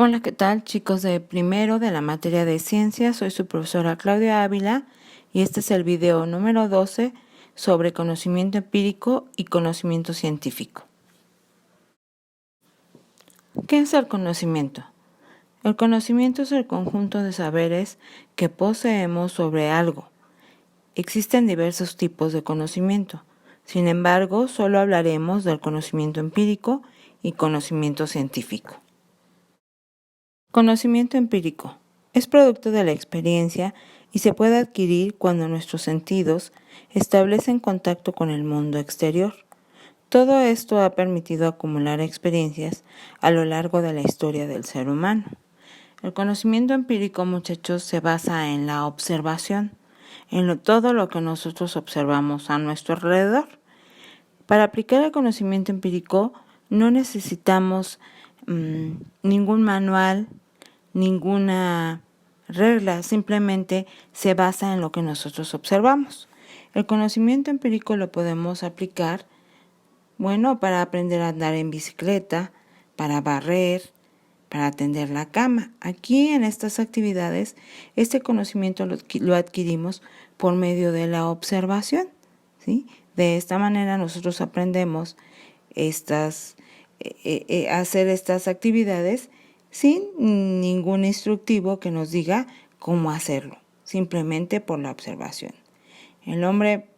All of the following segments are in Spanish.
Hola, ¿qué tal, chicos de primero de la materia de ciencias? Soy su profesora Claudia Ávila y este es el video número 12 sobre conocimiento empírico y conocimiento científico. ¿Qué es el conocimiento? El conocimiento es el conjunto de saberes que poseemos sobre algo. Existen diversos tipos de conocimiento. Sin embargo, solo hablaremos del conocimiento empírico y conocimiento científico. Conocimiento empírico. Es producto de la experiencia y se puede adquirir cuando nuestros sentidos establecen contacto con el mundo exterior. Todo esto ha permitido acumular experiencias a lo largo de la historia del ser humano. El conocimiento empírico, muchachos, se basa en la observación, todo lo que nosotros observamos a nuestro alrededor. Para aplicar el conocimiento empírico no necesitamos ningún manual, ninguna regla, simplemente se basa en lo que nosotros observamos. El conocimiento empírico lo podemos aplicar, para aprender a andar en bicicleta, para barrer, para tender la cama. Aquí en estas actividades, este conocimiento lo adquirimos por medio de la observación, ¿sí? De esta manera nosotros aprendemos hacer estas actividades sin ningún instructivo que nos diga cómo hacerlo, simplemente por la observación. El hombre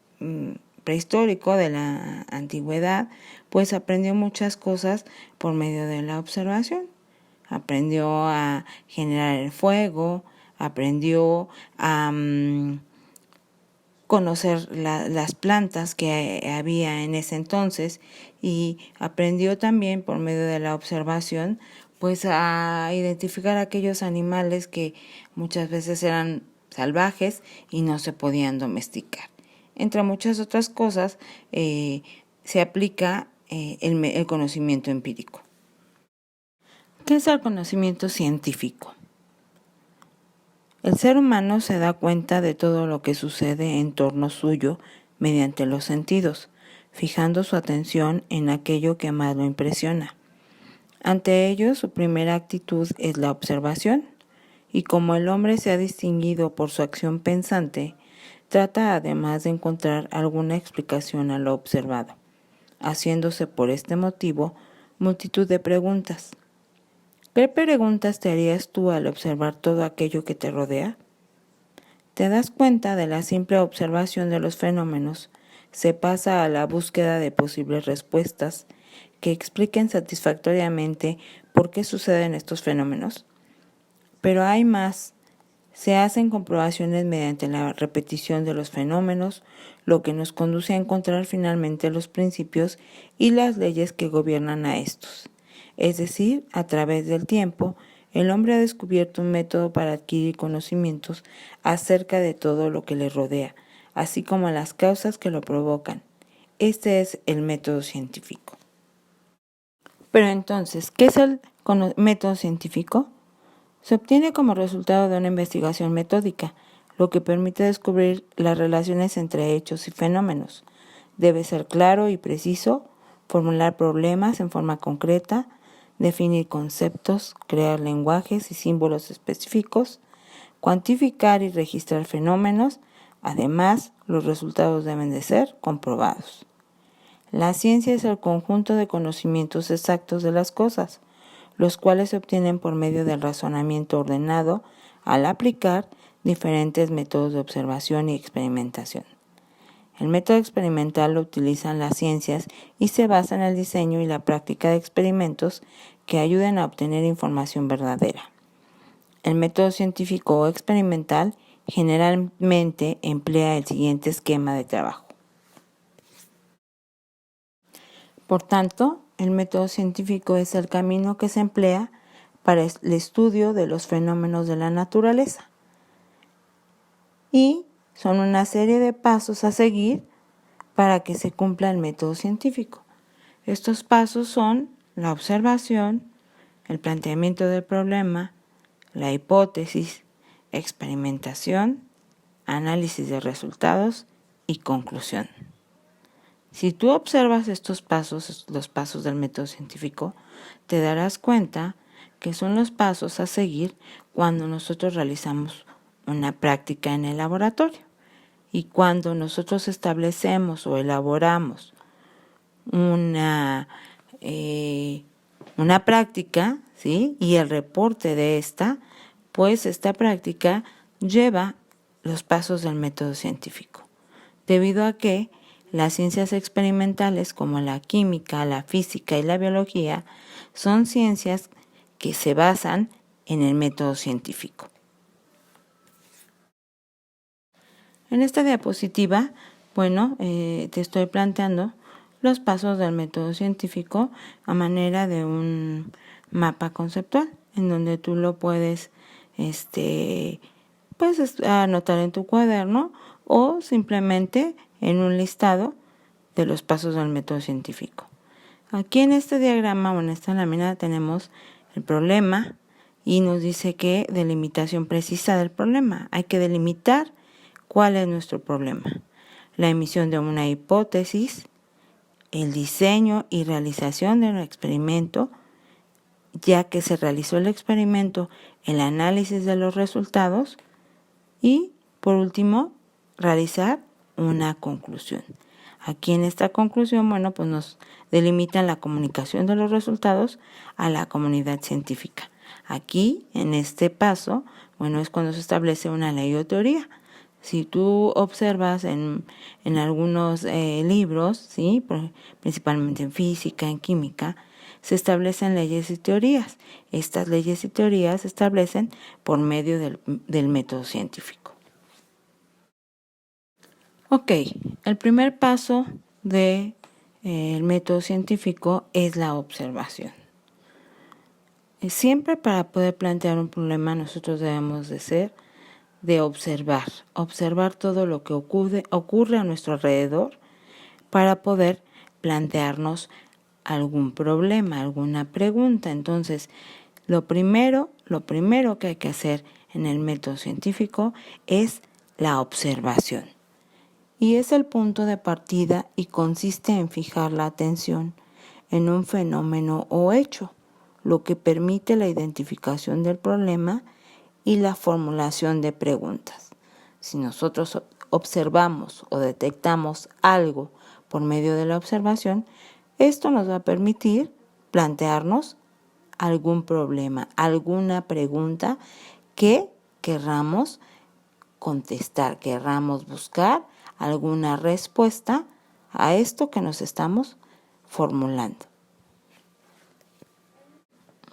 prehistórico de la antigüedad pues aprendió muchas cosas por medio de la observación. Aprendió a generar el fuego, aprendió a conocer las plantas que había en ese entonces y aprendió también por medio de la observación pues a identificar aquellos animales que muchas veces eran salvajes y no se podían domesticar. Entre muchas otras cosas se aplica el conocimiento empírico. ¿Qué es el conocimiento científico? El ser humano se da cuenta de todo lo que sucede en torno suyo mediante los sentidos, fijando su atención en aquello que más lo impresiona. Ante ello, su primera actitud es la observación, y como el hombre se ha distinguido por su acción pensante, trata además de encontrar alguna explicación a lo observado, haciéndose por este motivo multitud de preguntas. ¿Qué preguntas te harías tú al observar todo aquello que te rodea? Te das cuenta de la simple observación de los fenómenos, se pasa a la búsqueda de posibles respuestas que expliquen satisfactoriamente por qué suceden estos fenómenos. Pero hay más. Se hacen comprobaciones mediante la repetición de los fenómenos, lo que nos conduce a encontrar finalmente los principios y las leyes que gobiernan a estos. Es decir, a través del tiempo, el hombre ha descubierto un método para adquirir conocimientos acerca de todo lo que le rodea, así como las causas que lo provocan. Este es el método científico. Pero entonces, ¿qué es el método científico? Se obtiene como resultado de una investigación metódica, lo que permite descubrir las relaciones entre hechos y fenómenos. Debe ser claro y preciso, formular problemas en forma concreta, definir conceptos, crear lenguajes y símbolos específicos, cuantificar y registrar fenómenos. Además, los resultados deben de ser comprobados. La ciencia es el conjunto de conocimientos exactos de las cosas, los cuales se obtienen por medio del razonamiento ordenado al aplicar diferentes métodos de observación y experimentación. El método experimental lo utilizan las ciencias y se basa en el diseño y la práctica de experimentos que ayuden a obtener información verdadera. El método científico o experimental generalmente emplea el siguiente esquema de trabajo. Por tanto, el método científico es el camino que se emplea para el estudio de los fenómenos de la naturaleza. Y son una serie de pasos a seguir para que se cumpla el método científico. Estos pasos son la observación, el planteamiento del problema, la hipótesis, experimentación, análisis de resultados y conclusión. Si tú observas estos pasos, los pasos del método científico, te darás cuenta que son los pasos a seguir cuando nosotros realizamos una práctica en el laboratorio. Y cuando nosotros establecemos o elaboramos una práctica, ¿sí? Y el reporte de esta, pues esta práctica lleva los pasos del método científico, debido a que las ciencias experimentales como la química, la física y la biología son ciencias que se basan en el método científico. En esta diapositiva, te estoy planteando los pasos del método científico a manera de un mapa conceptual, en donde tú lo puedes anotar en tu cuaderno o simplemente en un listado de los pasos del método científico. Aquí en este diagrama o en esta lámina tenemos el problema y nos dice que delimitación precisa del problema. Hay que delimitar cuál es nuestro problema. La emisión de una hipótesis, el diseño y realización de un experimento, ya que se realizó el experimento, el análisis de los resultados y, por último, realizar una conclusión. Aquí en esta conclusión, nos delimitan la comunicación de los resultados a la comunidad científica. Aquí, en este paso, es cuando se establece una ley o teoría. Si tú observas en algunos libros, ¿sí? Principalmente en física, en química, se establecen leyes y teorías. Estas leyes y teorías se establecen por medio del método científico. Ok, el primer paso del método científico es la observación. Siempre para poder plantear un problema nosotros debemos de observar todo lo que ocurre a nuestro alrededor para poder plantearnos algún problema, alguna pregunta. Entonces, lo primero que hay que hacer en el método científico es la observación. Y es el punto de partida y consiste en fijar la atención en un fenómeno o hecho, lo que permite la identificación del problema y la formulación de preguntas. Si nosotros observamos o detectamos algo por medio de la observación, esto nos va a permitir plantearnos algún problema, alguna pregunta que querramos contestar, querramos buscar alguna respuesta a esto que nos estamos formulando.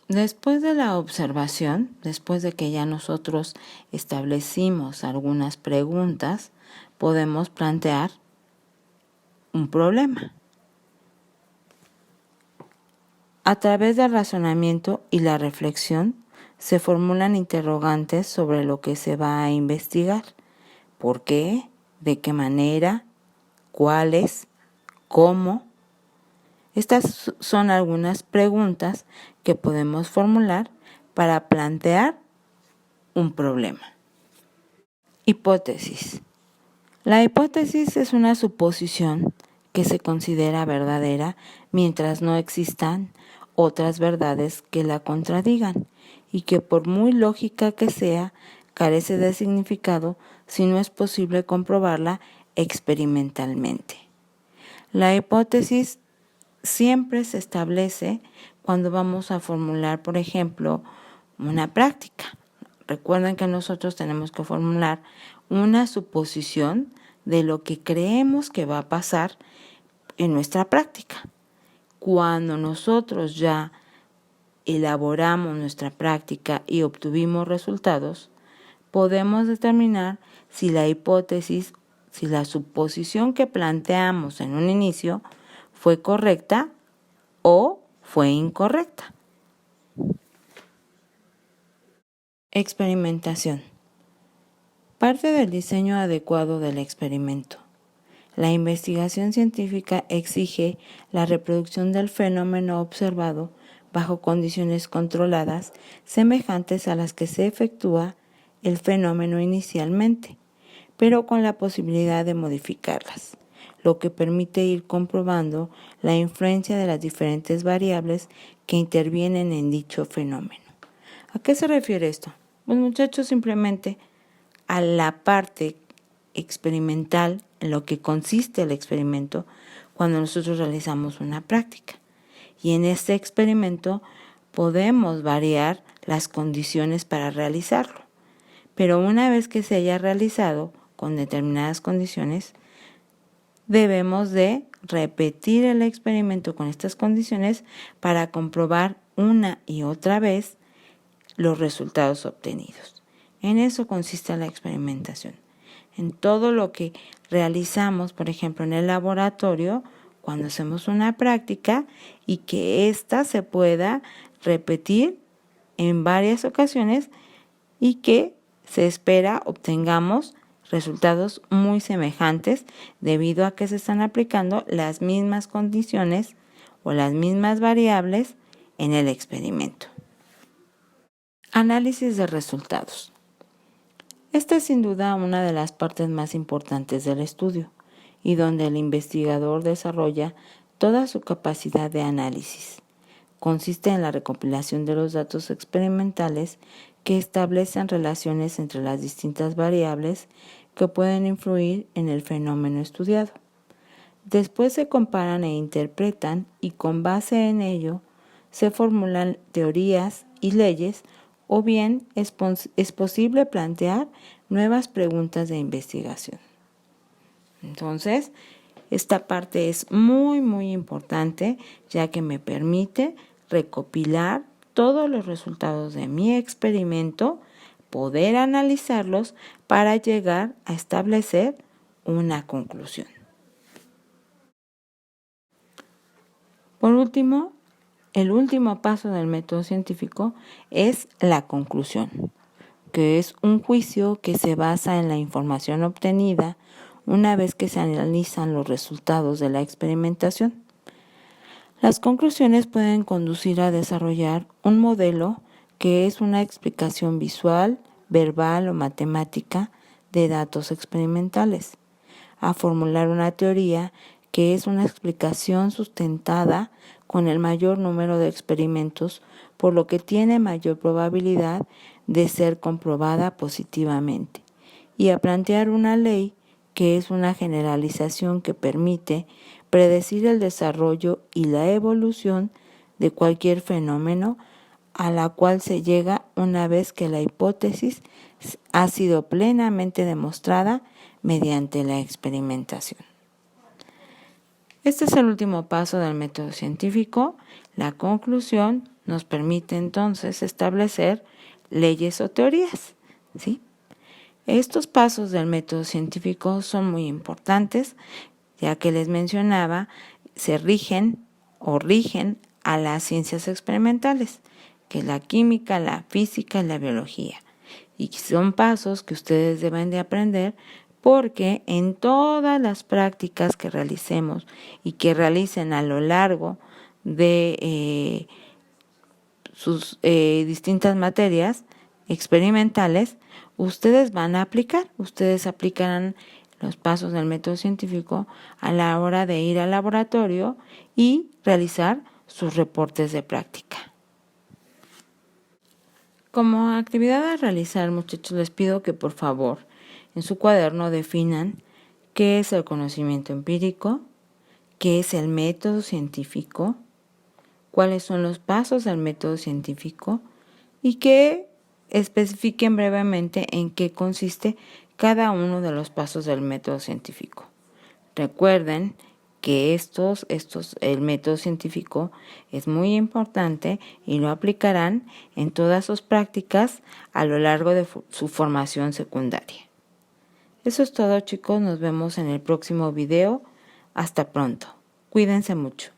Después de la observación, después de que ya nosotros establecimos algunas preguntas, podemos plantear un problema. A través del razonamiento y la reflexión se formulan interrogantes sobre lo que se va a investigar. ¿Por qué? ¿De qué manera? ¿Cuáles? ¿Cómo? Estas son algunas preguntas que podemos formular para plantear un problema. Hipótesis. La hipótesis es una suposición que se considera verdadera mientras no existan otras verdades que la contradigan y que por muy lógica que sea, carece de significado si no es posible comprobarla experimentalmente. La hipótesis siempre se establece cuando vamos a formular, por ejemplo, una práctica. Recuerden que nosotros tenemos que formular una suposición de lo que creemos que va a pasar en nuestra práctica. Cuando nosotros ya elaboramos nuestra práctica y obtuvimos resultados, podemos determinar si la hipótesis, si la suposición que planteamos en un inicio fue correcta o fue incorrecta. Experimentación. Parte del diseño adecuado del experimento. La investigación científica exige la reproducción del fenómeno observado bajo condiciones controladas semejantes a las que se efectúa el fenómeno inicialmente, pero con la posibilidad de modificarlas, lo que permite ir comprobando la influencia de las diferentes variables que intervienen en dicho fenómeno. ¿A qué se refiere esto? Pues muchachos, simplemente a la parte experimental, en lo que consiste el experimento cuando nosotros realizamos una práctica. Y en este experimento podemos variar las condiciones para realizarlo. Pero una vez que se haya realizado con determinadas condiciones, debemos de repetir el experimento con estas condiciones para comprobar una y otra vez los resultados obtenidos. En eso consiste la experimentación. En todo lo que realizamos, por ejemplo, en el laboratorio, cuando hacemos una práctica y que ésta se pueda repetir en varias ocasiones y que se espera obtengamos resultados muy semejantes debido a que se están aplicando las mismas condiciones o las mismas variables en el experimento. Análisis de resultados. Esta es sin duda una de las partes más importantes del estudio y donde el investigador desarrolla toda su capacidad de análisis. Consiste en la recopilación de los datos experimentales que establecen relaciones entre las distintas variables que pueden influir en el fenómeno estudiado. Después se comparan e interpretan y con base en ello se formulan teorías y leyes o bien es posible plantear nuevas preguntas de investigación. Entonces, esta parte es muy importante ya que me permite recopilar todos los resultados de mi experimento, poder analizarlos para llegar a establecer una conclusión. Por último, el último paso del método científico es la conclusión, que es un juicio que se basa en la información obtenida una vez que se analizan los resultados de la experimentación. Las conclusiones pueden conducir a desarrollar un modelo que es una explicación visual, verbal o matemática de datos experimentales, a formular una teoría que es una explicación sustentada con el mayor número de experimentos, por lo que tiene mayor probabilidad de ser comprobada positivamente, y a plantear una ley que es una generalización que permite predecir el desarrollo y la evolución de cualquier fenómeno a la cual se llega una vez que la hipótesis ha sido plenamente demostrada mediante la experimentación. Este es el último paso del método científico. La conclusión nos permite entonces establecer leyes o teorías, ¿sí? Estos pasos del método científico son muy importantes, ya que les mencionaba, se rigen a las ciencias experimentales, que es la química, la física y la biología. Y son pasos que ustedes deben de aprender porque en todas las prácticas que realicemos y que realicen a lo largo de sus distintas materias experimentales, ustedes aplicarán los pasos del método científico a la hora de ir al laboratorio y realizar sus reportes de práctica. Como actividad a realizar, muchachos, les pido que por favor en su cuaderno definan qué es el conocimiento empírico, qué es el método científico, cuáles son los pasos del método científico y que especifiquen brevemente en qué consiste cada uno de los pasos del método científico. Recuerden que el método científico es muy importante y lo aplicarán en todas sus prácticas a lo largo de su formación secundaria. Eso es todo, chicos. Nos vemos en el próximo video. Hasta pronto. Cuídense mucho.